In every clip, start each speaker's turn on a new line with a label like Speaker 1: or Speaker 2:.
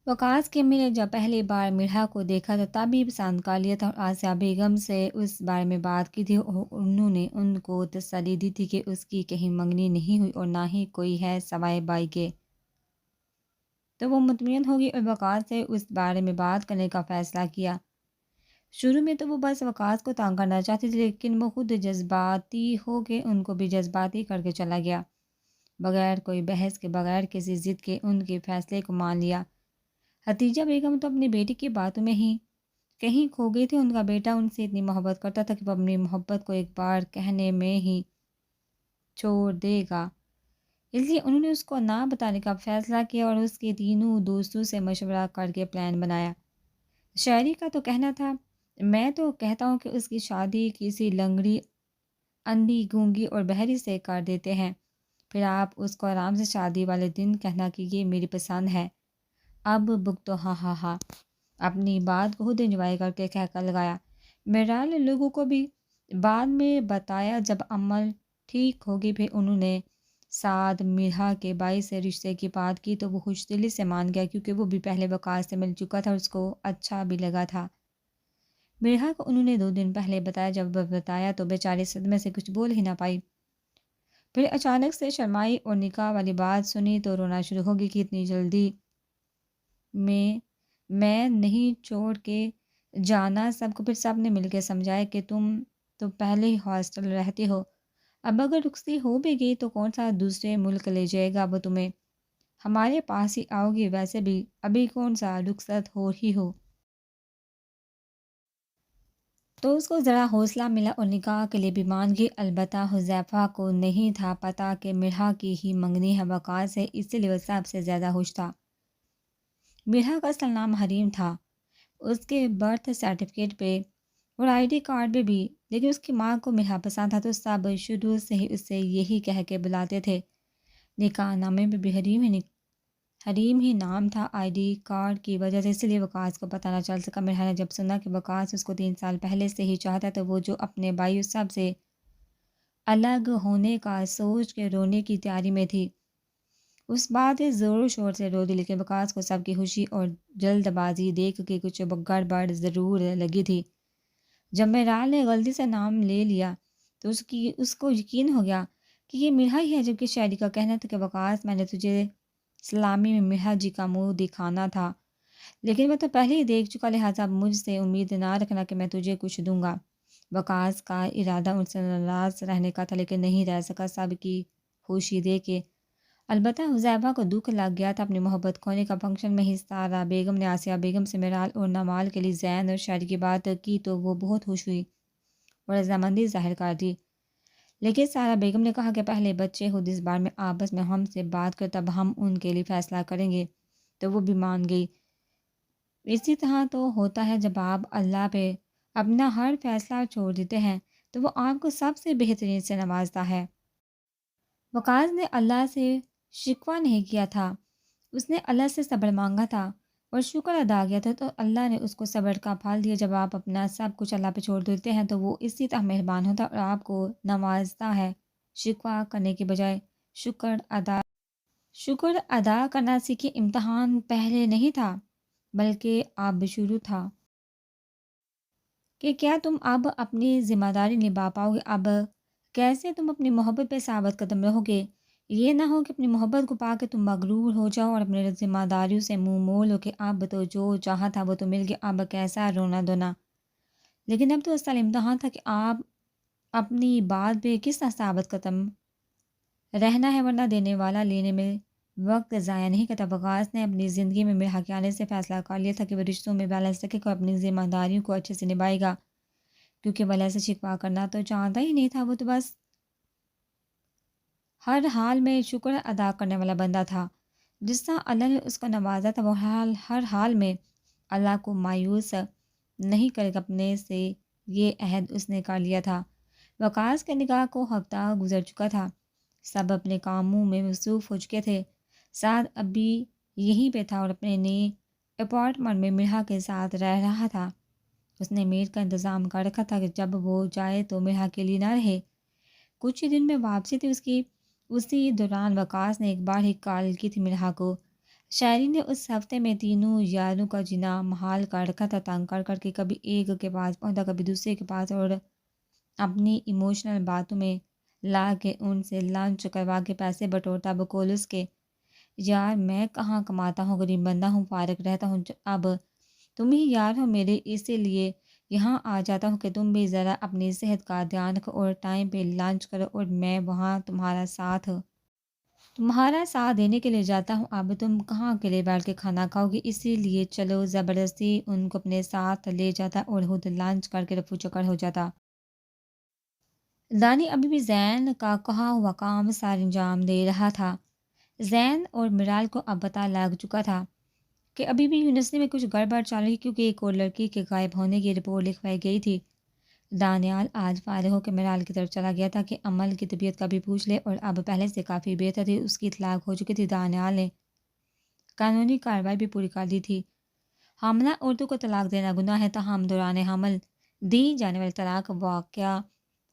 Speaker 1: وقاص کی امی نے جب پہلی بار مرحا کو دیکھا تو تبھی پسند کر لیا تھا اور آسیہ بیگم سے اس بارے میں بات کی تھی اور انہوں نے ان کو تسلی دی تھی کہ اس کی کہیں منگنی نہیں ہوئی اور نہ ہی کوئی ہے سوائے بائی کے، تو وہ مطمئن ہوگی اور وقاص سے اس بارے میں بات کرنے کا فیصلہ کیا۔ شروع میں تو وہ بس وقاص کو تانگ کرنا چاہتی تھی، لیکن وہ خود جذباتی ہو کے ان کو بھی جذباتی کر کے چلا گیا۔ بغیر کوئی بحث کے، بغیر کسی ضد کے ان کے فیصلے کو مان لیا۔ حتیجہ بیگم تو اپنی بیٹی کی باتوں میں ہی کہیں کھو گئی تھی۔ ان کا بیٹا ان سے اتنی محبت کرتا تھا کہ وہ اپنی محبت کو ایک بار کہنے میں ہی چھوڑ دے گا، اس لیے انہوں نے اس کو نہ بتانے کا فیصلہ کیا اور اس کے تینوں دوستوں سے مشورہ کر کے پلان بنایا۔ شاعری کا تو کہنا تھا، میں تو کہتا ہوں کہ اس کی شادی کسی لنگڑی، اندھی، گونگی اور بہری سے کر دیتے ہیں، پھر آپ اس کو آرام سے شادی والے دن کہنا کہ یہ میری پسند ہے۔ اب بک تو ہاں ہاں ہاں اپنی بات کو خود انجوائے کر کے کہہ کر لگایا۔ میرال لوگوں کو بھی بعد میں بتایا جب عمل ٹھیک ہوگی، پھر انہوں نے سعد مرحا کے بھائی سے رشتے کی بات کی تو وہ خوش دلی سے مان گیا، کیونکہ وہ بھی پہلے وقاص سے مل چکا تھا اور اس کو اچھا بھی لگا تھا۔ مرحا کو انہوں نے 2 دن پہلے بتایا، جب وہ بتایا تو بیچاری صدمے سے کچھ بول ہی نہ پائی، پھر اچانک سے شرمائی اور نکاح والی بات سنی تو رونا شروع ہوگی کہ اتنی جلدی میں نہیں چھوڑ کے جانا سب کو۔ پھر سب نے مل کے سمجھایا کہ تم تو پہلے ہی ہاسٹل رہتی ہو، اب اگر رخصتی ہو بھی گئی تو کون سا دوسرے ملک لے جائے گا وہ تمہیں، ہمارے پاس ہی آؤ گی، ویسے بھی ابھی کون سا رخصت ہو ہی ہو۔ تو اس کو ذرا حوصلہ ملا اور نکاح کے لیے بھی مان گئی۔ البتہ حذیفہ کو نہیں تھا پتہ کہ مرحا کی ہی منگنی ہے وقاص سے، اسی لیے وہ سب سے زیادہ خوش تھا۔ مرحا کا اصل نام حریم تھا اس کے برتھ سرٹیفکیٹ پہ اور آئی ڈی کارڈ پہ بھی، لیکن اس کی ماں کو مرحا پسند تھا تو سب شروع سے ہی اسے یہی کہہ کے بلاتے تھے۔ نکاح نامے میں بھی حریم ہی نام تھا آئی ڈی کارڈ کی وجہ سے، اس لیے وقاص کو پتہ نہ چل سکا۔ مرحا نے جب سنا کہ وقاص اس کو 3 سال پہلے سے ہی چاہتا ہے تو وہ جو اپنے بھائی سب سے الگ ہونے کا سوچ کے رونے کی تیاری میں تھی، اس بات زور و شور سے رو دی، لیکن وقاص کو سب کی خوشی اور جلد بازی دیکھ کے کچھ گڑبڑ ضرور لگی تھی۔ جب میرال نے غلطی سے نام لے لیا تو اس کو یقین ہو گیا کہ یہ مرحا ہی ہے، جبکہ شاعری کا کہنا تھا کہ وقاص میں نے تجھے سلامی میں مرحا جی کا منہ دکھانا تھا، لیکن میں تو پہلے ہی دیکھ چکا، لہٰذا مجھ سے امید نہ رکھنا کہ میں تجھے کچھ دوں گا۔ وقاص کا ارادہ ان سے ناراض رہنے کا تھا، لیکن نہیں رہ سکا سب کی خوشی دے کے۔ البتہ حذیفہ کو دکھ لگ گیا تھا اپنی محبت کھونے کا۔ فنکشن میں ہی سارہ بیگم نے آسیہ بیگم سے میرال اور نوال کے لیے زین اور شاعری کی بات کی تو وہ بہت خوش ہوئی اور رضامندی ظاہر کر دی، لیکن سارہ بیگم نے کہا کہ پہلے بچے خود اس بارے میں آپس میں ہم سے بات کر، تب ہم ان کے لیے فیصلہ کریں گے، تو وہ بھی مان گئی۔ اسی طرح تو ہوتا ہے جب آپ اللہ پہ اپنا ہر فیصلہ چھوڑ دیتے ہیں تو وہ آپ کو سب سے بہترین سے نوازتا ہے۔ وقاص نے اللہ سے شکوہ نہیں کیا تھا، اس نے اللہ سے صبر مانگا تھا اور شکر ادا کیا تھا، تو اللہ نے اس کو صبر کا پھل دیا۔ جب آپ اپنا سب کچھ اللہ پہ چھوڑ دیتے ہیں تو وہ اسی طرح مہربان ہوتا ہے اور آپ کو نوازتا ہے۔ شکوہ کرنے کے بجائے شکر ادا کرنا سیکھیں۔ امتحان پہلے نہیں تھا بلکہ اب شروع تھا کہ کیا تم اب اپنی ذمہ داری نبھا پاؤ گے، اب کیسے تم اپنی محبت پہ ثابت قدم رہو گے۔ یہ نہ ہو کہ اپنی محبت کو پا کے تم مغرور ہو جاؤ اور اپنے ذمہ داریوں سے منہ موڑ لو کہ اب تو جو چاہا تھا وہ تو مل گیا، اب کیسا رونا دھونا۔ لیکن اب تو اصل امتحان تھا کہ آپ اپنی بات پہ کس طرح ثابت قدم رہنا ہے، ورنہ دینے والا لینے میں وقت ضائع نہیں کرتا۔ وقاص نے اپنی زندگی میں مرحا کے آنے سے فیصلہ کر لیا تھا کہ وہ رشتوں میں بیلنس رکھے گا اور اپنی ذمہ داریوں کو اچھے سے نبھائے گا، کیونکہ وہ سے شکوہ کرنا تو چاہتا ہی نہیں تھا۔ وہ تو بس ہر حال میں شکر ادا کرنے والا بندہ تھا۔ جس طرح اللہ نے اس کو نوازا تھا وہ ہر حال میں اللہ کو مایوس نہیں کرے گا، اپنے سے یہ عہد اس نے کر لیا تھا۔ وقاص کے نکاح کو ہفتہ گزر چکا تھا، سب اپنے کاموں میں مصروف ہو چکے تھے۔ سعد ابھی یہیں پہ تھا اور اپنے نئے اپارٹمنٹ میں مرحا کے ساتھ رہ رہا تھا۔ اس نے میڈ کا انتظام کر رکھا تھا کہ جب وہ جائے تو مرحا کے لیے نہ رہے۔ کچھ ہی دن میں واپسی تھی اس کی۔ اسی دوران وقاص نے ایک بار ہی کال کی تھی مرحا کو۔ شاعری نے اس ہفتے میں تینوں یاروں کا جینا محال کر رکھا تھا، تنگ کر کر کے کبھی ایک کے پاس پہنچتا کبھی دوسرے کے پاس، اور اپنی ایموشنل باتوں میں لا کے ان سے لنچ کروا کے پیسے بٹورتا بقول اس کے، یار میں کہاں کماتا ہوں، غریب بندہ ہوں، فارغ رہتا ہوں، اب تم ہی یار ہو میرے، اسی لیے یہاں آ جاتا ہوں کہ تم بھی ذرا اپنی صحت کا دھیان رکھو اور ٹائم پہ لنچ کرو، اور میں وہاں تمہارا ساتھ دینے کے لیے جاتا ہوں، اب تم کہاں اکیلے بیٹھ کے کھانا کھاؤ گی، اسی لیے چلو زبردستی ان کو اپنے ساتھ لے جاتا اور خود لنچ کر کے رفو چکر ہو جاتا۔ دانی ابھی بھی زین کا کہا ہوا کام سار انجام دے رہا تھا۔ زین اور مرال کو اب پتہ لگ چکا تھا کہ ابھی بھی یونیورسٹی میں کچھ گڑبڑ چل رہی، کیونکہ ایک اور لڑکی کے غائب ہونے کی رپورٹ لکھوائی گئی تھی۔ دانیال آج فارغ ہو کے مرال کی طرف چلا گیا تھا کہ عمل کی طبیعت کا بھی پوچھ لے، اور اب پہلے سے کافی بہتر تھی، اس کی اطلاق ہو چکی تھی۔ دانیال نے قانونی کارروائی بھی پوری کر دی تھی۔ حاملہ عورتوں کو طلاق دینا گناہ ہے، تاہم دوران حمل دی جانے والی طلاق واقع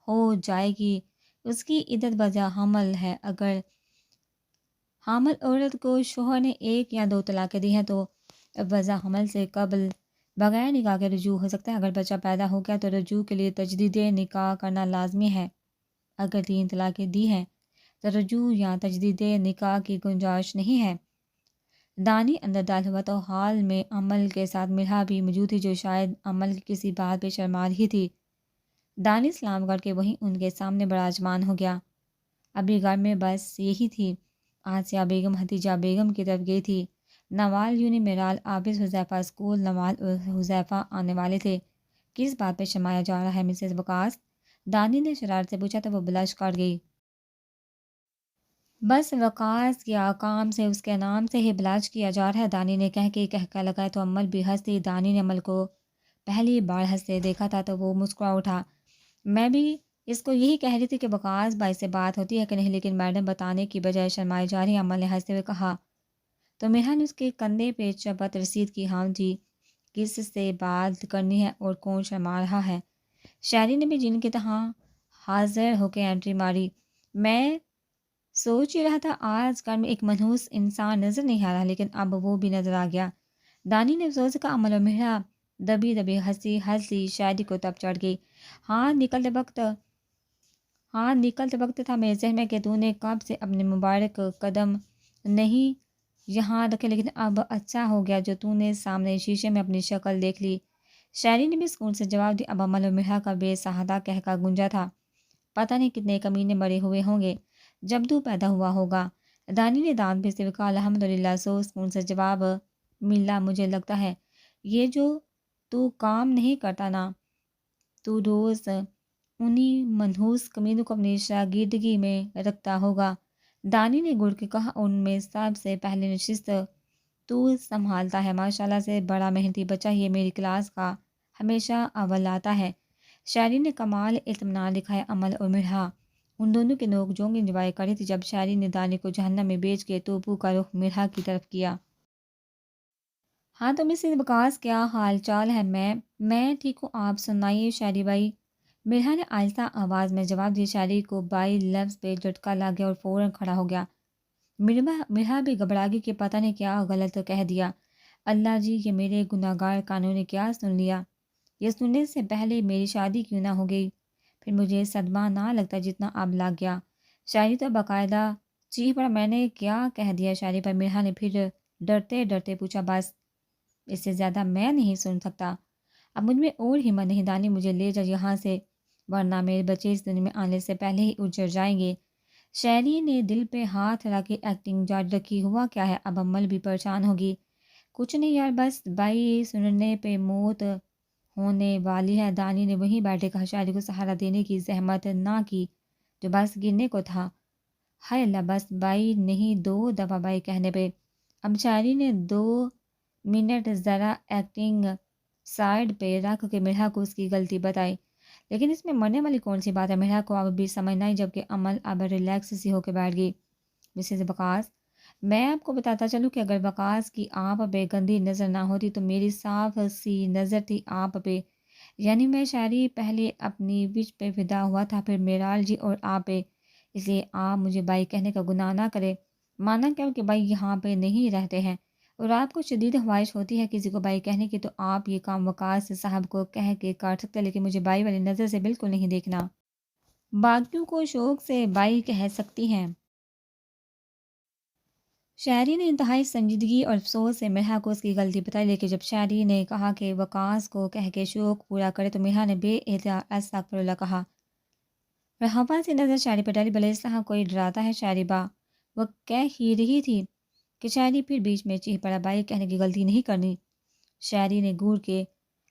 Speaker 1: ہو جائے گی، اس کی عدت بجا حمل ہے۔ اگر حامل عورت کو شوہر نے ایک یا دو طلاقیں دی ہیں تو وضع حمل سے قبل بغیر نکاح کے رجوع ہو سکتا ہے۔ اگر بچہ پیدا ہو گیا تو رجوع کے لیے تجدید نکاح کرنا لازمی ہے۔ اگر 3 طلاقیں دی ہیں تو رجوع یا تجدید نکاح کی گنجائش نہیں ہے۔ دانی اندر داخل ہوا تو حال میں عمل کے ساتھ مرحا بھی موجود تھی، جو شاید عمل کی کسی بات پہ شرما رہی تھی۔ دانی سلام کر کے وہیں ان کے سامنے براجمان ہو گیا۔ ابھی گھر میں بس یہی تھی۔ آسیہ بیگم حتیجہ بیگم کی طرف گئی تھی۔ نوال یونی میرال عابد حذیفہ اسکول، نوال اور حذیفہ آنے والے تھے۔ کس بات پہ شرمایا جا رہا ہے مسز وقاص؟ دانی نے شرارت سے پوچھا تو وہ بلش کر گئی۔ بس وقاص کیا کام سے اس کے نام سے ہی بلش کیا جا رہا ہے، دانی نے کہہ کے کہکا لگایا تو عمل بھی ہنسی۔ دانی نے عمل کو پہلی بار ہنستے دیکھا تھا تو وہ مسکرا اٹھا۔ میں بھی اس کو یہی کہہ رہی تھی کہ وقاص بھائی سے بات ہوتی ہے کہ نہیں، لیکن میڈم بتانے کی بجائے شرمائی جا رہی، عمل نے ہنستے ہوئے کہا۔ تو مرحا نے اس کے کندھے پہ چپت رسید کی، ہاں جی، کس سے بات کرنی ہے اور کون شرما رہا ہے؟ شاعری نے بھی جن کی طرح حاضر ہو کے انٹری ماری۔ میں سوچ ہی رہا تھا آج کل میں ایک منحوس انسان نظر نہیں آ رہا، لیکن اب وہ بھی نظر آ گیا۔ دانی نے افسوس کا عمل اور مرحا دبی دبی ہنسی شاعری کو تب چڑھ گئی۔ ہاں نکلتے وقت تھا میرے ذہن میں کہ تو نے کب سے اپنے مبارک قدم نہیں یہاں رکھے، لیکن اب اچھا ہو گیا جو تو نے سامنے شیشے میں اپنی شکل دیکھ لی۔ شاعری نے بھی سکون سے جواب دی۔ اب عمل و مرحا کا بے سہادہ کہکا گونجا تھا۔ پتہ نہیں کتنے کمینے مرے ہوئے ہوں گے جب تو پیدا ہوا ہوگا۔ دانی نے دانت پیستے ہوئے کہا، الحمدللہ، سو سکون سے جواب ملا۔ مجھے لگتا ہے یہ جو تو کام نہیں کرتا نا، تو روز انہی منحوس کمینوں کو اپنی شاگردگی میں رکھتا ہوگا۔ دانی نے گڑ کے کہا، ان میں سب سے پہلے نشست تو سنبھالتا ہے، ماشاءاللہ سے بڑا محنتی بچہ، یہ میری کلاس کا ہمیشہ اول آتا ہے۔ شاعری نے کمال اطمینان دکھایا۔ عمل اور مرحا ان دونوں کے نوک جھونک انجوائے کر رہی تھی جب شاعری نے دانی کو جہنم میں بیچ کے توپو کا رخ مرحا کی طرف کیا۔ ہاں تو مسز وقاص کیا حال چال ہے؟ میں ٹھیک ہوں، آپ سنائیے شاعری بھائی، مرحا نے آہستہ آواز میں جواب دیا۔ شاعری کو بائی لفظ پہ جھٹکا لگ گیا اور فوراً کھڑا ہو گیا۔ مرحا بھی گھبرا گئی کہ پتہ نہیں کیا غلط کہہ دیا۔ اللہ جی، یہ میرے گناہگار کانوں نے کیا سن لیا؟ یہ سننے سے پہلے میری شادی کیوں نہ ہو گئی؟ پھر مجھے صدمہ نہ لگتا جتنا اب لگ گیا۔ شاعری تو باقاعدہ چیخ پڑا، میں نے کیا کہہ دیا شاعری پر؟ مرحا نے پھر ڈرتے ڈرتے پوچھا۔ بس اس سے زیادہ میں نہیں سن سکتا، اب مجھ میں اور ہمت نہیں۔ دانی مجھے لے جا یہاں سے، ورنہ میرے بچے اس دنیا میں آنے سے پہلے ہی اجڑ جائیں گے۔ شاعری نے دل پہ ہاتھ رکھ کے ایکٹنگ جاری رکھی۔ ہوا کیا ہے؟ اب عمل بھی پریشان ہوگی۔ کچھ نہیں یار، بس بھائی سننے پہ موت ہونے والی ہے۔ دانی نے وہیں بیٹھے کہا۔ شاعری کو سہارا دینے کی زحمت نہ کی جو بس گرنے کو تھا۔ ہائے اللہ، بس بھائی نہیں، 2 دفعہ بھائی کہنے پہ۔ اب شاعری نے 2 منٹ ذرا ایکٹنگ سائڈ پہ رکھ کے مرحا کو اس کی غلطی بتائی، لیکن اس میں مرنے والی کون سی بات ہے؟ مرحا کو اب بھی سمجھ نہ آئی، جبکہ عمل اب ریلیکس سی ہو کے بیٹھ گئی۔ مسز وقاص، میں آپ کو بتاتا چلوں کہ اگر وقاص کی آپ پہ گندی نظر نہ ہوتی تو میری صاف سی نظر تھی آپ پہ، یعنی میں شاعری پہلے اپنی وچ پہ فدا ہوا تھا، پھر میرال جی اور آپ پہ، اس لیے آپ مجھے بھائی کہنے کا گناہ نہ کرے۔ مانا کیا کہ بھائی یہاں پہ نہیں رہتے ہیں، اور آپ کو شدید خواہش ہوتی ہے کسی کو بائی کہنے کی تو آپ یہ کام وقاص صاحب کو کہہ کے کاٹ سکتے ہیں، لیکن مجھے بائی والی نظر سے بالکل نہیں دیکھنا۔ باقیوں کو شوق سے بائی کہہ سکتی ہیں۔ شاعری نے انتہائی سنجیدگی اور افسوس سے مرحا کو اس کی غلطی بتائی، لیکن جب شاعری نے کہا کہ وقاص کو کہہ کے شوق پورا کرے تو مرحا نے بے احتیاط استغفر اللہ کہا اور ہوا سے نظر شاعری پر ڈالی۔ بھلے صاحب کوئی ڈراتا ہے شاعری با، وہ کہہ ہی رہی تھی کہ شاعری پھر بیچ میں چیخ پڑا، بائی کہنے کی غلطی نہیں کرنی۔ شاعری نے گور کے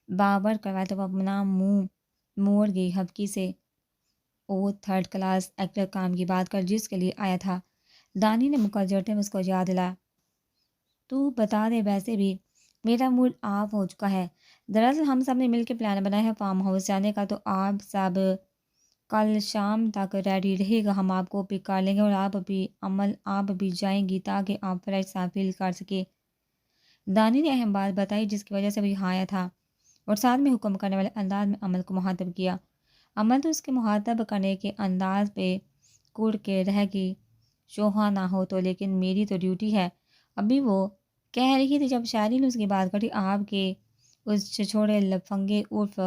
Speaker 1: بابر کروایا تو وہ اپنا منہ موڑ گئی ہبکی سے۔ او تھرڈ کلاس ایکٹر کام کی بات کر جس کے لیے آیا تھا۔ دانی نے مکہ جڑتے میں اس کو یاد دلایا۔ تو بتا دے ویسے بھی میرا موڈ آف ہو چکا ہے۔ دراصل ہم سب نے مل کے پلان بنایا ہے فارم ہاؤس جانے کا، تو آپ سب کل شام تک ریڈی رہے گا، ہم آپ کو پک کر لیں گے اور آپ بھی جائیں گی تاکہ آپ فریش سا فیل کر سکے۔ دانی نے اہم بات بتائی جس کی وجہ سے وہ یہاں آیا تھا اور ساتھ میں حکم کرنے والے انداز میں عمل کو مخاطب کیا۔ عمل تو اس کے مخاطب کرنے کے انداز پہ کڑ کے رہ گئی، شوہا نہ ہو تو، لیکن میری تو ڈیوٹی ہے۔ ابھی وہ کہہ رہی تھی جب شاعری نے اس کی بات کری، آپ کے اس چھچھوڑے لفنگے عرف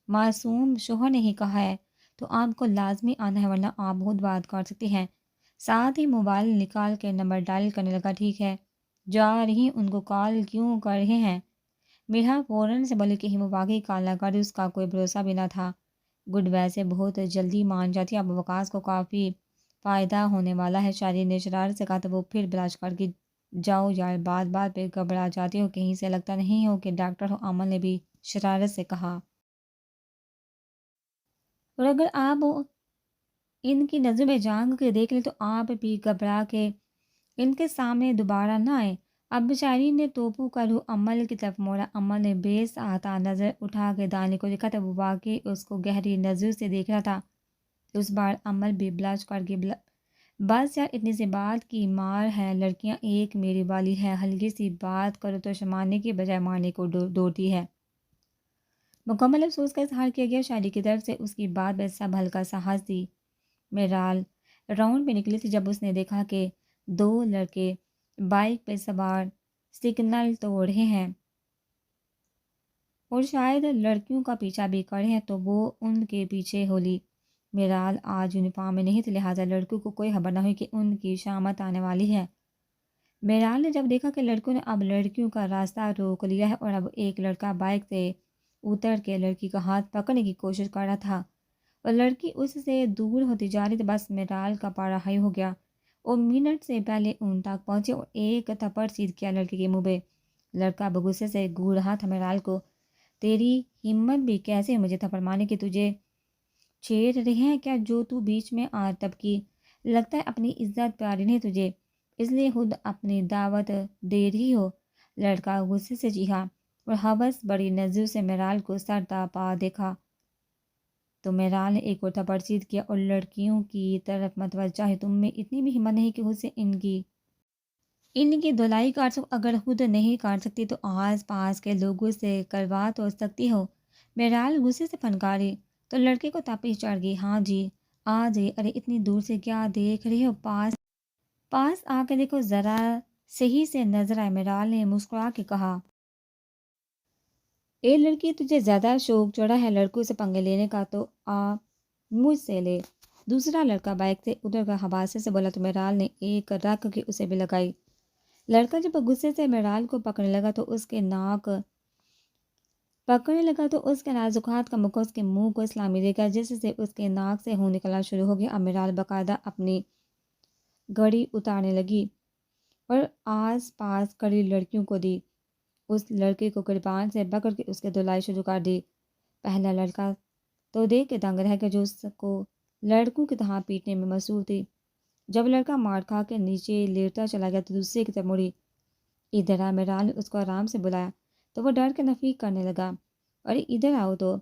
Speaker 1: معصوم شوہر نے ہی کہا ہے تو آپ کو لازمی آنا ہے، ورنہ آپ خود بات کر سکتی ہیں۔ ساتھ ہی موبائل نکال کے نمبر ڈائل کرنے لگا۔ ٹھیک ہے، جا رہی ان کو کال کیوں کر رہے ہیں؟ میرا فوراً سے بولے کہ وہ واقعی کال نہ کر، اس کا کوئی بھروسہ بھی نہ تھا۔ گڈ، ویسے بہت جلدی مان جاتی، اب وقاص کو کافی فائدہ ہونے والا ہے۔ شاعری نے شرارت سے کہا تو وہ پھر بلاش کر کے جاؤ یار، بات بات پہ گھبرا جاتی ہو، کہیں سے لگتا نہیں ہو کہ ڈاکٹر ہو۔ عمل نے بھی شرارت سے کہا اور اگر آپ ان کی نظر میں جان کے دیکھ لیں تو آپ بھی گھبرا کے ان کے سامنے دوبارہ نہ آئے۔ اب شاعری نے توپو کا روح عمل کی طرف موڑا۔ عمل نے بے ساختہ نظر اٹھا کے دانی کو دیکھا تو وہ واقعی اس کو گہری نظر سے دیکھ رہا تھا۔ اس بار عمل بھی بلاش کر کے بس یار اتنی سی بات کی مار ہے، لڑکیاں ایک میری والی ہے، ہلکی سی بات کرو تو شمارنے کے بجائے مارنے کو دوڑتی ہے۔ مکمل افسوس کا اظہار کیا گیا شاعری کی طرف سے، اس کی بات میں سب ہلکا سا ہنس دی۔ میرال راؤنڈ پہ نکلی تھی جب اس نے دیکھا کہ دو لڑکے بائک پہ سوار سگنل توڑ رہے ہیں اور شاید لڑکیوں کا پیچھا بھی کر رہے ہیں تو وہ ان کے پیچھے ہو لی۔ میرال آج یونیفارم میں نہیں تھی، لہٰذا لڑکیوں کو کوئی خبر نہ ہوئی کہ ان کی شامت آنے والی ہے۔ میرال نے جب دیکھا کہ لڑکیوں نے اب لڑکیوں کا راستہ روک لیا ہے اور اب ایک لڑکا بائک سے اتر کے لڑکی کا ہاتھ پکڑنے کی کوشش کر رہا تھا اور لڑکی اس سے دور ہوتی جا رہی تھی، بس میرال کا پارا ہائی ہو گیا۔ وہ منٹ سے پہلے ان تک پہنچے اور ایک تھپڑ سیدھ کیا لڑکی کے منہ پہ۔ لڑکا بغصے سے گھور رہا تھا میرال کو۔ تیری ہمت بھی کیسے مجھے تھپڑ مارنے کی، تجھے چھیڑ رہے ہیں کیا جو تو بیچ میں آ ٹپکی؟ لگتا ہے اپنی عزت پیاری نہیں تجھے، اس لیے خود اپنی دعوت دے رہی ہو۔ لڑکا غصے سے چیخا اور ہوس بڑی نظر سے میرال کو سر تا پا دیکھا تو میرال نے ایک اور تھپڑ سیدھ کیا اور لڑکیوں کی طرف متوجہ ہے، تم میں اتنی بھی ہمت نہیں کہ خود سے ان کی دھلائی کاٹ سکو، اگر خود نہیں کاٹ سکتی تو آس پاس کے لوگوں سے کروا تو سکتی ہو۔ میرال غصے سے پھنکاری تو لڑکے کو تاپی چڑھ گئی۔ ہاں جی آ جی، ارے اتنی دور سے کیا دیکھ رہے ہو، پاس آ کے دیکھو ذرا، صحیح سے نظر آئے۔ میرال نے مسکرا کے کہا، اے لڑکی تجھے زیادہ شوق چڑھا ہے لڑکوں سے پنگے لینے کا تو آ مجھ سے لے۔ دوسرا لڑکا بائک سے ادھر کا حواسے سے بولا تو میرال نے ایک رکھ کے اسے بھی لگائی۔ لڑکا جب غصے سے میرال کو پکڑنے لگا تو اس کے نازک ہاتھ کا مکہ اس کے منہ کو اسلامی دے گا، جس سے اس کے ناک سے خون نکلنا شروع ہو گیا۔ اب میرال باقاعدہ اپنی گھڑی اتارنے لگی اور آس پاس کھڑی لڑکیوں کو دی۔ اس لڑکے کو گریبان سے پکڑ کے اس کے دھلائی شروع کر دی۔ پہلا لڑکا تو دیکھ کے دنگ رہ گیا جو اس کو لڑکوں کی طرح پیٹنے میں مصروف تھی۔ جب لڑکا مار کھا کے نیچے لیٹتا چلا گیا تو دوسرے کی طرف مڑی۔ ادھر آ، میرال نے اس کو آرام سے بلایا تو وہ ڈر کے نفی کرنے لگا۔ ارے ادھر آؤ تو۔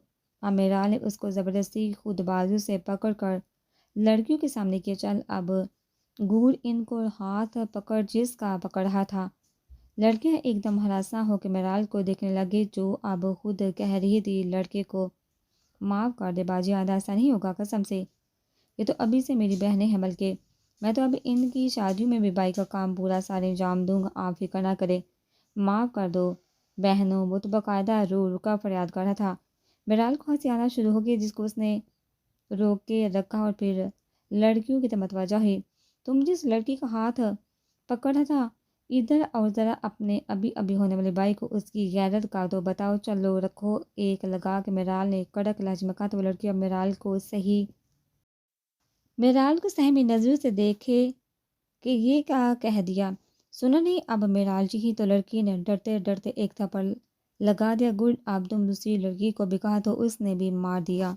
Speaker 1: اب میرال نے اس کو زبردستی خود بازو سے پکڑ کر لڑکیوں کے سامنے کیا۔ چل اب گور ان کو ہاتھ پکڑ جس کا پکڑ رہا تھا۔ لڑکیاں ایک دم ہراساں ہو کے میرال کو دیکھنے لگے جو اب خود کہہ رہی تھی، لڑکے کو معاف کر دے باجی، آدھا ایسا نہیں ہوگا قسم سے، یہ تو ابھی سے میری بہنیں ہیں، بلکہ میں تو اب ان کی شادیوں میں بھی بائی کا کام پورا سارے انجام دوں گا، آپ فکر نہ کرے۔ معاف کر دو بہنوں، وہ تو باقاعدہ رو رو کر فریاد کر رہا تھا۔ بہرحال کو ہنسی آنا شروع ہو گئی جس کو اس نے روک کے رکھا اور پھر لڑکیوں کی طرف متوجہ ہوئی۔ تم جس لڑکی کا ہاتھ پکڑ رہا تھا ادھر اور ذرا اپنے ابھی ابھی ہونے والے بھائی کو اس کی غیرت کا تو بتاؤ، چلو رکھو ایک لگا کے میرال نے کڑک لہجے میں کہا تو وہ لڑکی اب میرال کو سہمی نظروں سے دیکھے کہ یہ کیا کہہ دیا۔ سنا نہیں اب میرال جی ہی، تو لڑکی نے ڈرتے ڈرتے ایک تھپڑ لگا دیا۔ گڈ، اب تم دوسری لڑکی کو بھی کہا تو اس نے بھی مار دیا۔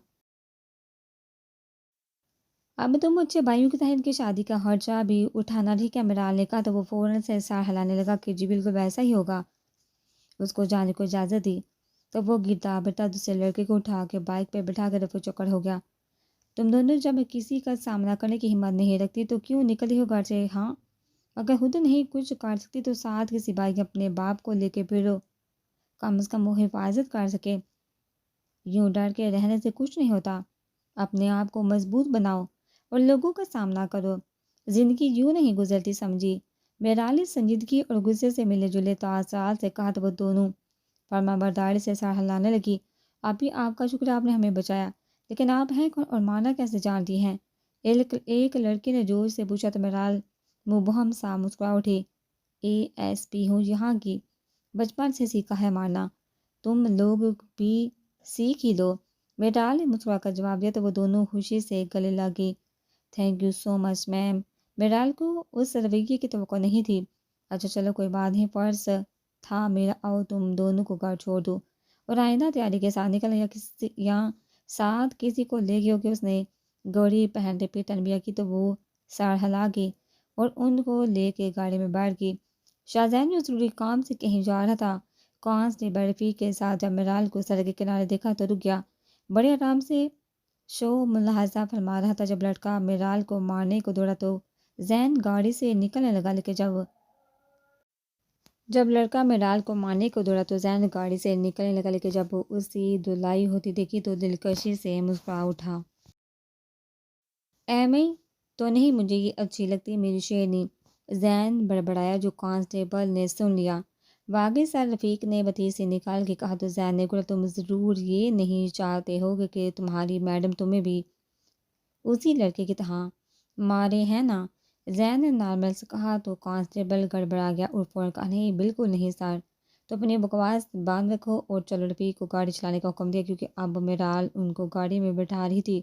Speaker 1: اب تم اچھے بھائیوں کے تحت کی شادی کا خرچہ بھی اٹھانا، ٹھیک ہے؟ میرال نے کہا تو وہ فوراً سے سر ہلانے لگا کہ جی بالکل ویسا ہی ہوگا۔ اس کو جانے کو اجازت دی تو وہ گرتا بڑھتا دوسرے لڑکے کو اٹھا کے بائک پہ بٹھا کے رفو چکر ہو گیا۔ تم دونوں جب کسی کا سامنا کرنے کی ہمت نہیں رکھتی تو کیوں نکلی ہو گھر سے؟ ہاں، اگر خود نہیں کچھ کر سکتی تو ساتھ کسی بھائی اپنے باپ کو لے کے پھرو، کم از کم وہ حفاظت کر سکے۔ یوں ڈر کے رہنے سے کچھ نہیں ہوتا، اپنے آپ کو مضبوط بناؤ اور لوگوں کا سامنا کرو، زندگی یوں نہیں گزرتی سمجھی۔ میرالی سنجیدگی اور غصے سے ملے جلے تاثرات سے کہا تو وہ دونوں فرما برداری سے سر ہلانے لگی۔ ابھی آپ کا شکر، آپ نے ہمیں بچایا، لیکن آپ ہیں کون اور مانا کیسے جانتی ہیں؟ ایک لڑکی نے جوش سے پوچھا تو میرال مبہم سا مسکرا اٹھی۔ ASP ہوں یہاں کی، بچپن سے سیکھا ہے مارنا، تم لوگ بھی سیکھ ہی لو۔ میرال نے مسکرا کر جواب دیا تو وہ دونوں خوشی سے گلے لگی۔ تھینک یو سو مچ میم۔ میرال کو اس رویے کی توقع نہیں تھی۔ اچھا چلو کوئی بات نہیں، فرض تھا میرا، آؤ تم دونوں کو گھر چھوڑ دو اور آئندہ تیاری کے ساتھ نکلیں، یا ساتھ کسی کو لے گئے کہ اس نے گوڑی پہنتے پھر تنبیہ کی تو وہ سر ہلا گئی اور ان کو لے کے گاڑی میں بیٹھ گئی۔ شاہزین جو ضروری کام سے کہیں جا رہا تھا کانسٹیبل رفیق کے ساتھ جب میرال کو سڑک کے کنارے دیکھا تو رک گیا۔ بڑے آرام سے شو ملاحظہ فرما رہا تھا۔ جب لڑکا میرال کو مارنے کو دوڑا تو زین گاڑی سے نکلنے لگا، لیکن جب اس کی دھلائی ہوتی دیکھی تو دلکشی سے مسکرا اٹھا۔ ایمیں تو نہیں، مجھے یہ اچھی لگتی میری شیرنی، زین بڑبڑایا جو کانسٹیبل نے سن لیا۔ واگے سر رفیق نے بتیس سے نکال کے کہا تو زین نے گڑا تم ضرور یہ نہیں چاہتے ہو کہ تمہاری میڈم تمہیں بھی اسی لڑکے کی طرح مارے ہیں نا؟ زین نے نارمل سے کہا تو کانسٹیبل گڑبڑا گیا اور فوراً کہا نہیں بالکل نہیں سر، تو اپنی بکواس باندھ رکھو اور چلو۔ رفیق کو گاڑی چلانے کا حکم دیا کیونکہ اب میرال ان کو گاڑی میں بٹھا رہی تھی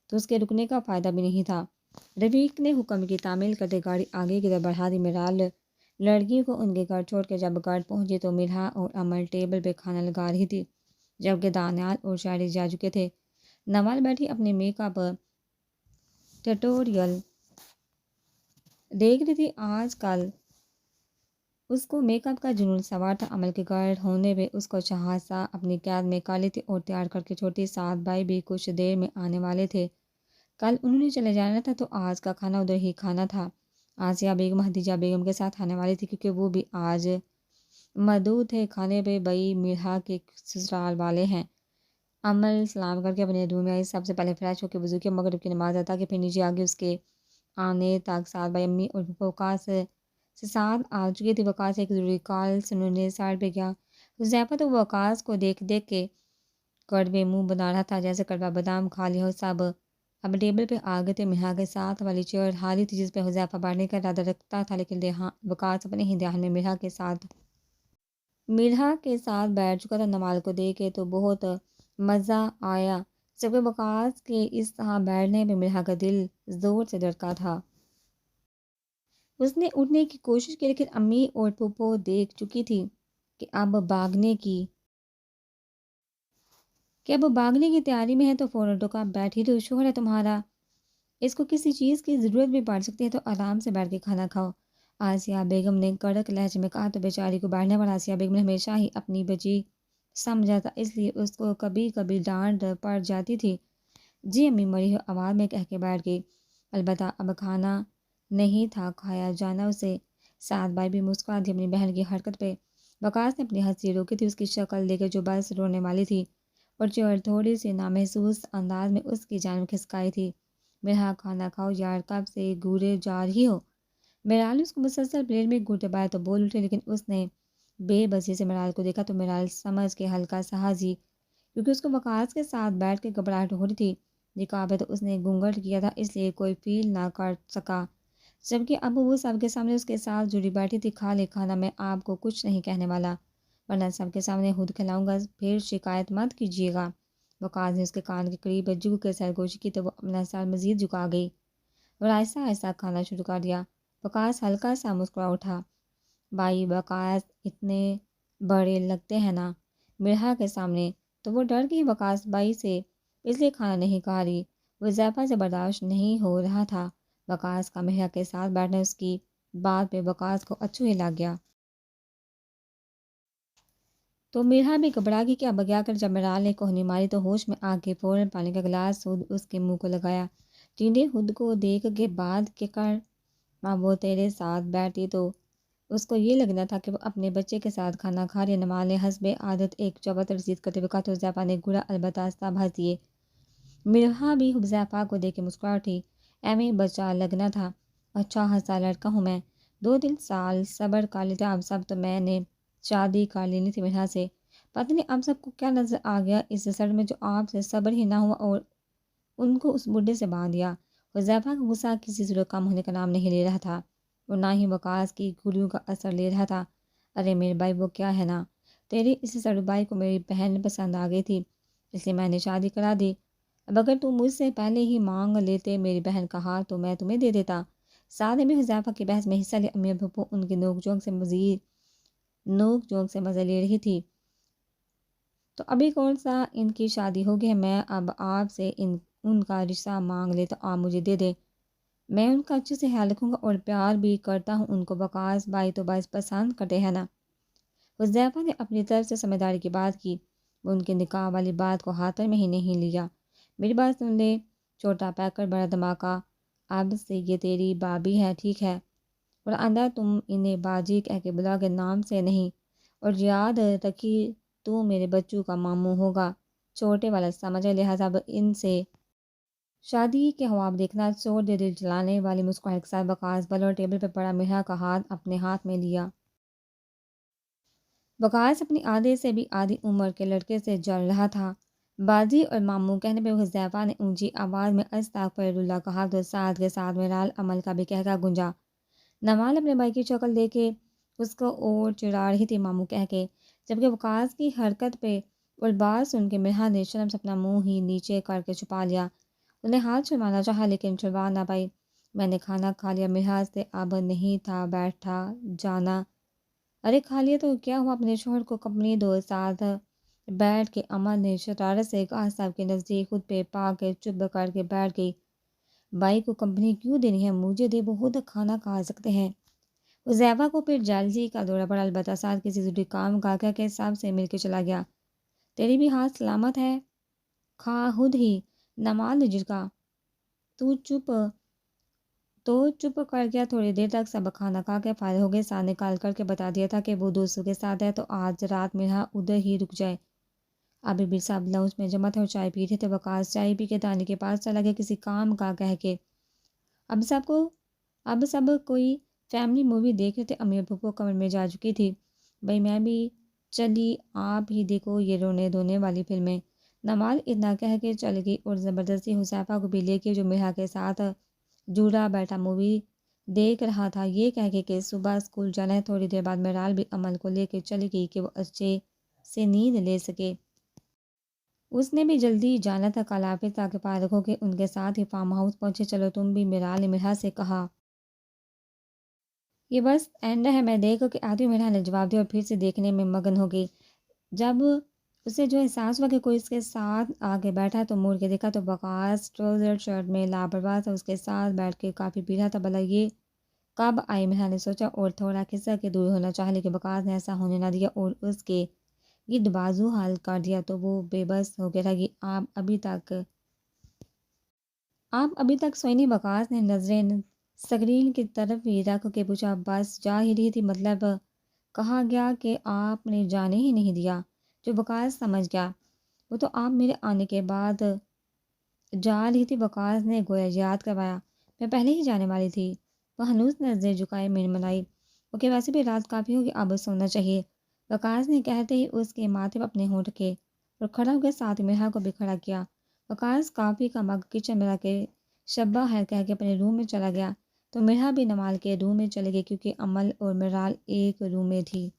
Speaker 1: تو اس کے رکنے کا فائدہ بھی نہیں تھا۔ رفیق نے حکم کی تعمیل کرتے گاڑی آگے کی طرف بڑھا دی۔ میرال لڑکیوں کو ان کے گھر چھوڑ کے جب گھر پہنچی تو مرحا اور امل ٹیبل پہ کھانا لگا رہی تھی، جبکہ دانیال اور شاعری جا چکے تھے۔ نمل بیٹھی اپنے میک اپ ٹیوٹوریل دیکھ رہی تھی۔ آج کل اس کو میک اپ کا جنون سوار تھا۔ عمل کے گھر ہونے پہ اس کو چاہت سا اپنی قید میں کر لی تھی اور تیار کر کے چھوٹی سات بھائی بھی کچھ دیر میں آنے والے تھے۔ کل انہوں نے چلے جانا تھا تو آج کا کھانا ادھر ہی کھانا تھا۔ آسیہ بیگم حدیجہ بیگم کے ساتھ آنے والی تھی کیونکہ وہ بھی آج مدعو تھے کھانے پہ۔ بھائی مرحا کے سسرال والے ہیں۔ عمل سلام کر کے اپنے روم میں آئی، سب سے پہلے فریش ہو کے وضو کیا، مغرب کی نماز ادا کی، پھر نیچے آگے اس کے آنے تک سات بھائی امی اور وقاص سے ساتھ آ چکی تھی۔ وقاص ایک ضروری کال سے انہوں نے سائڈ پہ کیا۔ حذیفہ تو وقاص کو دیکھ کے کڑوے منہ بنا رہا تھا جیسے کڑوا بادام کھا لیا ہو۔ سب اب ٹیبل پہ آ گئے تھے۔ مرحا کے ساتھ والی چیئر خالی تھی جس پہ حذیفہ بیٹھنے کا ارادہ رکھتا تھا، لیکن وقاص اپنے ہی دھیان میں مرحا کے ساتھ بیٹھ چکا تھا۔ نمال کو دیکھ کے تو بہت مزہ آیا، جبکہ وقاص کے اس طرح بیٹھنے پہ مرحا کا دل زور سے دھڑکا تھا۔ اس نے اٹھنے کی کوشش کی لیکن امی اور پھپھو دیکھ چکی تھی کہ اب بھاگنے کی تیاری میں ہے تو فوراً ٹوکا، بیٹھی رہو، شوہر ہے تمہارا، اس کو کسی چیز کی ضرورت بھی پڑ سکتی ہے تو آرام سے بیٹھ کے کھانا کھاؤ، آسیہ بیگم نے کڑک لہجے میں کہا تو بیچاری کو بیٹھنے پر آسیہ بیگم نے ہمیشہ ہی اپنی بچی سمجھا تھا، اس لیے اس کو کبھی کبھی ڈانٹ پڑ جاتی تھی۔ جی امی مری آواز میں کہہ کے بیٹھ گئی۔ البتہ اب کھانا نہیں تھا کھایا جانا، اسے سات بھائی بھی مسکرا دی اپنی بہن کی حرکت پہ۔ وقاص نے اپنی ہنسی روکی تھی، اس کی شکل دیکھ کے جو بس رونے والی تھی، اور چیئر تھوڑی سی نامحسوس انداز میں اس کی جانب کھسکائی تھی۔ مرحا کھانا کھاؤ یار، کب سے گھورے جا رہی ہو؟ میرال اس کو مسلسل پلیٹ میں گھونٹ پایا تو بول اٹھے، لیکن اس نے بے بسی سے میرال کو دیکھا تو میرال سمجھ کے ہلکا سا ہنسی، کیونکہ اس کو وقاص کے ساتھ بیٹھ کے گھبراہٹ ہو رہی تھی۔ نقاب ہے تو اس نے گھونگھٹ کیا تھا، اس لیے کوئی فیل نہ کر سکا، جبکہ اب وہ سب کے سامنے اس کے ساتھ جڑی بیٹھی تھی۔ کھا لے کھانا، میں آپ کو کچھ نہیں کہنے والا، ورنہ سب کے سامنے خود کھلاؤں گا، پھر شکایت مت کیجیے گا۔ وقاص نے اس کے کان کے قریب جھک کے سرگوشی کی تو وہ اپنا سر مزید جھکا گئی اور آہستہ آہستہ کھانا شروع کر دیا۔ وقاص ہلکا سا مسکرا اٹھا۔ بھائی وقاص اتنے بڑے لگتے ہیں نا مرحا کے سامنے، تو وہ ڈر گئی وقاص بھائی سے، اس لیے کھانا نہیں کھا رہی۔ حذیفہ سے برداشت نہیں ہو رہا تھا وقاص کا مرحا کے ساتھ بیٹھنا، اس کی بات پہ وقاص کو اچھو ہی لگ گیا۔ تو مرحا بھی گھبرا گئی کہ اب کیا کر۔ جب میرال نے کوہنی ماری تو ہوش میں آ کے فوراً پانی کا گلاس خود اس کے منہ کو لگایا۔ ٹینڈے خود کو دیکھ کے بعد کے کر ماں وہ تیرے ساتھ بیٹھی تو اس کو یہ لگنا تھا کہ وہ اپنے بچے کے ساتھ کھانا کھا رہی ہے۔ نمال نے حسب عادت ایک چوبت رسید کرتے ہوئے کہا تو حذیفہ نے گھڑا البتہ سب ہنس دیے۔ مرحا بھی حذیفہ کو دیکھ کے مسکرا اٹھی۔ ایویں بچہ لگنا تھا، اچھا خاصا لڑکا ہوں میں، 2 3 سال صبر کر لیتے اب سب تو میں نے شادی کر لینی تھی مرحا سے۔ پتہ نہیں اب سب کو کیا نظر آ گیا اس سڑ میں جو آپ سے صبر ہی نہ ہوا اور ان کو اس بڈھے سے باندھ دیا۔ حذیفہ کا غصہ کسی صورت کم ہونے کا نام نہیں لے رہا تھا اور نہ ہی وقاص کی گولیوں کا اثر لے رہا تھا۔ ارے میرے بھائی وہ کیا ہے نا، تیرے اس سڑو بھائی کو میری بہن پسند آ گئی تھی، اس لیے میں نے شادی کرا دی۔ اب اگر تم مجھ سے پہلے ہی مانگ لیتے میری بہن کا ہاتھ تو میں تمہیں دے دیتا۔ ساتھ میں حذیفہ کی بحث میں حصہ لے امی ابو ان کی نوک جھونک سے مزہ لے رہی تھی۔ تو ابھی کون سا ان کی شادی ہو گئی ہے، میں اب آپ سے ان کا رشتہ مانگ لیتا، آپ مجھے دے دے، میں ان کا اچھے سے خیال رکھوں گا اور پیار بھی کرتا ہوں ان کو۔ وقاص بھائی تو باعث پسند کرتے ہیں نا۔ حذیفہ نے اپنی طرف سے سمجھداری کی بات کی، وہ ان کے نکاح والی بات کو خاطر میں ہی نہیں لیا۔ میری بات سن لے چھوٹا پیکر بڑا دھماکہ، اب سے یہ تیری بابی ہے ٹھیک ہے، اور آئندہ تم انہیں باجی کہہ کے بلا کے نام سے نہیں، اور یاد رکھی تو میرے بچوں کا ماموں ہوگا، چھوٹے والا سمجھے، لہٰذا اب ان سے شادی کے خواب دیکھنا چھوڑ دے۔ دل جلانے والی مسکراہٹ کے ساتھ وقاص بل اور ٹیبل پہ پڑا مرحا کا ہاتھ اپنے ہاتھ میں لیا۔ وقاص اپنی آدھے سے بھی آدھی عمر کے لڑکے سے جل رہا تھا۔ باجی اور ماموں کہنے پہ حذیفہ نے اونچی آواز میں استغفر اللہ کہا تو ساتھ کے ساتھ میرال عمل کا بھی کہہ گونجا۔ نوال اپنے بھائی کی شکل دیکھ کے اس کو اور چڑھا رہی تھی ماموں کہہ کے، جبکہ وقاص کی حرکت پہ اور بات سن کے مرحا نے شرم سے اپنا منہ ہی نیچے کر کے چھپا لیا۔ انہیں ہاتھ چھڑوانا چاہا لیکن چھڑوا نہ پائی۔ میں نے کھانا کھا لیا، مرحا سے اب نہیں تھا بیٹھا جانا۔ ارے کھا لیا تو کیا ہوا، اپنے شوہر کو کمپنی دو۔ ساتھ بیٹھ کے امن نے شرارت سے کہا، سب کے نزدیک خود پہ پا کے چپ کر کے بیٹھ گئی۔ بھائی کو کمپنی کیوں دینی ہے، مجھے دے، وہ خود کھانا کھا سکتے ہیں۔ حذیفہ کو پھر جلدی کا دورہ پڑا، البتہ ساتھ کسی ضروری کام کا کہہ کے سب سے مل کے چلا گیا۔ تیری بھی ہاتھ سلامت ہے، کھا خود ہی، نمال نے جھڑکا۔ تو چپ کر گیا۔ تھوڑی دیر تک سب کھانا کھا کے فارغ ہو گئے۔ ساتھ نکال کر کے بتا دیا تھا کہ وہ دوستوں کے ساتھ ہے تو آج رات مرحا ادھر ہی رک جائے۔ ابھی بھی سب لاؤنج میں جمع تھے اور چائے پی رہے تھے۔ وقاص چائے پی کے دانی کے پاس چلا گیا کسی کام کا کہہ کے۔ اب سب کوئی فیملی مووی دیکھ رہے تھے، امی ابو کمرے میں جا چکی تھی۔ بھائی میں بھی چلی، آپ ہی دیکھو یہ رونے دھونے والی فلمیں۔ نوال اتنا کہہ کے چل گئی اور زبردستی حذیفہ کو بھی لے کے جو مرحا کے ساتھ جڑا بیٹھا مووی دیکھ رہا تھا، یہ کہہ کے کہ صبح اسکول جانا ہے۔ تھوڑی دیر بعد میرال بھی عمل کو لے کے چلی گئی کہ وہ اچھے سے نیند لے سکے۔ اس نے بھی جلدی جانا تھا، کل حافظ تاکہ فارغ ہو کے ان کے ساتھ ہی فارم ہاؤس پہنچے۔ چلو تم بھی، میرال نے مرحا سے کہا۔ یہ بس اینڈ ہے، میں دیکھ کے آتی ہوں، مرحا نے جواب دیا اور پھر سے دیکھنے میں مگن ہو گئی۔ جب اسے جو احساس ہوا کہ کوئی اس کے ساتھ آگے بیٹھا تو مڑ کے دیکھا تو وقاص ٹراؤزر شرٹ میں لاپرواہ تھا، اس کے ساتھ بیٹھ کے کافی پی رہا تھا۔ بھلا یہ کب آئی، مرحا نے سوچا اور تھوڑا کھسک کے دور ہونا چاہا، لیکن وقاص نے ایسا ہونے نہ دیا اور اس کے گرد بازو حل کر دیا تو وہ بے بس ہو کے رہ گئی۔ آپ ابھی تک سوئی نہیں، وقاص نے نظریں سکرین کی طرف ہی رکھ کے پوچھا۔ بس جا ہی رہی تھی، مطلب کہا گیا کہ آپ نے جانے ہی نہیں دیا۔ جو وقاص سمجھ گیا، وہ تو آپ میرے آنے کے بعد جا رہی تھی، وقاص نے گویا یاد کروایا۔ میں پہلے ہی جانے والی تھی، وہ ہنوز نظریں جھکائے منمنائی۔ اوکے ویسے بھی رات کافی ہوگی، اب سونا چاہیے۔ وقاص نے کہتے ہی اس کے ماتھے پر اپنے ہونٹ رکھے اور کھڑا ہو کے ساتھ مرحا کو بھی کھڑا کیا۔ وقاص کافی کا مگ کچن میں رکھ کے شبہ خیر کہہ کے اپنے روم میں چلا گیا تو مرحا بھی نمال کے روم میں چلے گئی، کیونکہ عمل اور مرال ایک روم میں تھی۔